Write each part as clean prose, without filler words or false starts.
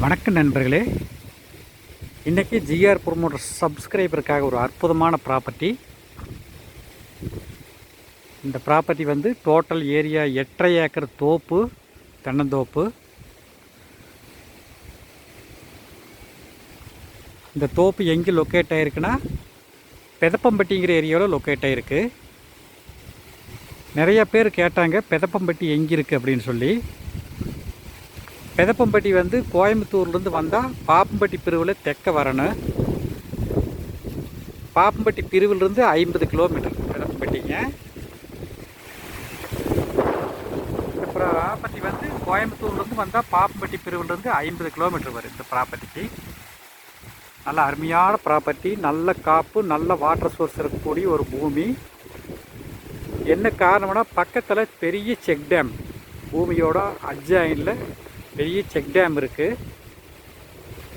வணக்கம் நண்பர்களே, இன்றைக்கி ஜிஆர் ப்ரொமோட்டர் சப்ஸ்கிரைபருக்காக ஒரு அற்புதமான ப்ராப்பர்ட்டி. இந்த ப்ராப்பர்ட்டி வந்து டோட்டல் ஏரியா 8.5 ஏக்கர் தோப்பு, தென்னந்தோப்பு. இந்த தோப்பு எங்கே லொக்கேட் ஆகிருக்குன்னா பெதப்பம்பட்டிங்கிற ஏரியாவில் லொக்கேட் ஆகிருக்கு. நிறைய பேர் கேட்டாங்க பெதப்பம்பட்டி எங்கே இருக்குது அப்படின்னு சொல்லி. பெதப்பம்பட்டி வந்து கோயம்புத்தூர்லேருந்து வந்தால் பாப்பம்பட்டி பிரிவில் தெற்க வரணும். பாப்பம்பட்டி பிரிவிலிருந்து 50 கிலோமீட்டர் பெதப்பம்பட்டிங்க. இந்த ப்ராப்பர்ட்டி வந்து கோயம்புத்தூர்லேருந்து வந்தால் பாப்பம்பட்டி பிரிவிலிருந்து 50 கிலோமீட்டர் வரும். இந்த ப்ராப்பர்ட்டிக்கு நல்ல அருமையான ப்ராப்பர்ட்டி, நல்ல காப்பு, நல்ல வாட்டர் சோர்ஸ் இருக்கக்கூடிய ஒரு பூமி. என்ன காரணம்னா பக்கத்தில் பெரிய செக் டேம், பூமியோட அட்ஜாயினில் பெரிய செக் டேம் இருக்குது.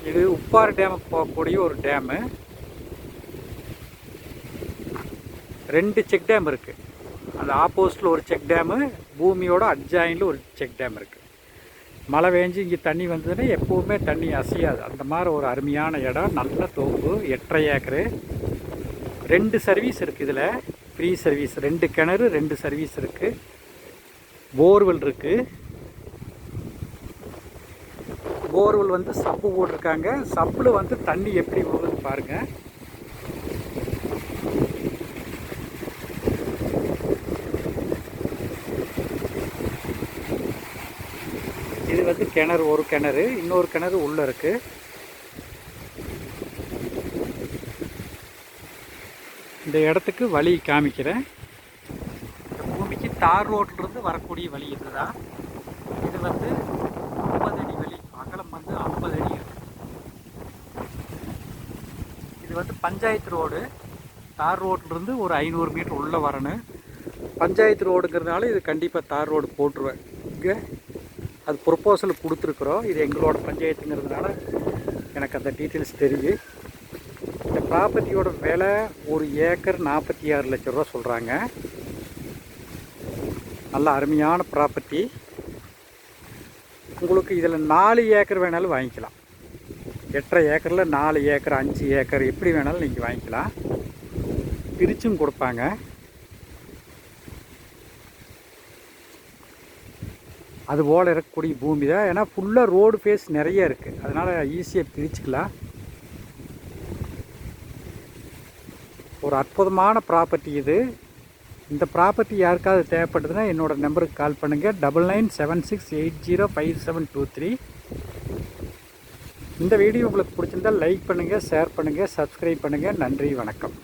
இது உப்பாறு டேமுக்கு போகக்கூடிய ஒரு டேமு. 2 செக் டேம் இருக்குது. அந்த ஆப்போசிட்டில் ஒரு செக் டேமு, பூமியோட அட்ஜாயினில் ஒரு செக் டேம் இருக்குது. மழை பெஞ்சு இங்கே தண்ணி வந்ததுன்னா எப்போவுமே தண்ணி அசையாது. அந்த மாதிரி ஒரு அருமையான இடம், நல்ல தோப்பு, 8.5 ஏக்கரு. 2 சர்வீஸ் இருக்குது இதில், ஃப்ரீ சர்வீஸ். 2 கிணறு, 2 சர்வீஸ் இருக்குது. போர்வெல் இருக்குது. போர்வெல் வந்து சப்பு போட்டிருக்காங்க. சப்பில் வந்து தண்ணி எப்படி விழுது பாருங்கள். இது வந்து கிணறு, ஒரு கிணறு, இன்னொரு கிணறு உள்ளே இருக்குது. இந்த இடத்துக்கு வழி காமிக்கிறேன். இந்த பூமிக்கு தார் ரோட்டிலிருந்து வரக்கூடிய வழி இதுதான். இது வந்து 50 அடி வழி, அகலம் வந்து 50 அடி இருக்கு. இது வந்து பஞ்சாயத்து ரோடு. தார் ரோட்லேருந்து ஒரு 500 மீட்டர் உள்ளே வரணும். பஞ்சாயத்து ரோடுங்கிறதுனால இது கண்டிப்பாக தார் ரோடு போட்டுருவேன். இங்கே அது ப்ரொப்போசல் கொடுத்துருக்குறோம். இது எங்களோட பஞ்சாயத்துங்கிறதுனால எனக்கு அந்த டீட்டெயில்ஸ் தெரியும். இந்த ப்ராப்பர்ட்டியோட விலை 1 ஏக்கர் 46 லட்ச ரூபா சொல்கிறாங்க. நல்ல அருமையான ப்ராப்பர்ட்டி. உங்களுக்கு இதில் 4 ஏக்கர் வேணாலும் வாங்கிக்கலாம். 8.5 ஏக்கரில் 4 ஏக்கர், 5 ஏக்கர் எப்படி வேணாலும் நீங்கள் வாங்கிக்கலாம். பிரிச்சும் கொடுப்பாங்க. அதுபோல் இருக்கக்கூடிய பூமி தான். ஏன்னா ஃபுல்லாக ரோடு ஃபேஸ் நிறைய இருக்குது, அதனால் ஈஸியாக பிரிச்சுக்கலாம். ஒரு அற்புதமான ப்ராப்பர்ட்டி இது. இந்த ப்ராப்பர்ட்டி யாருக்காவது தேவைப்படுதுன்னா என்னோடய நம்பருக்கு கால் பண்ணுங்கள். 9976805723. இந்த வீடியோ உங்களுக்கு பிடிச்சிருந்தால் லைக் பண்ணுங்கள், ஷேர் பண்ணுங்கள், சப்ஸ்கிரைப் பண்ணுங்கள். நன்றி, வணக்கம்.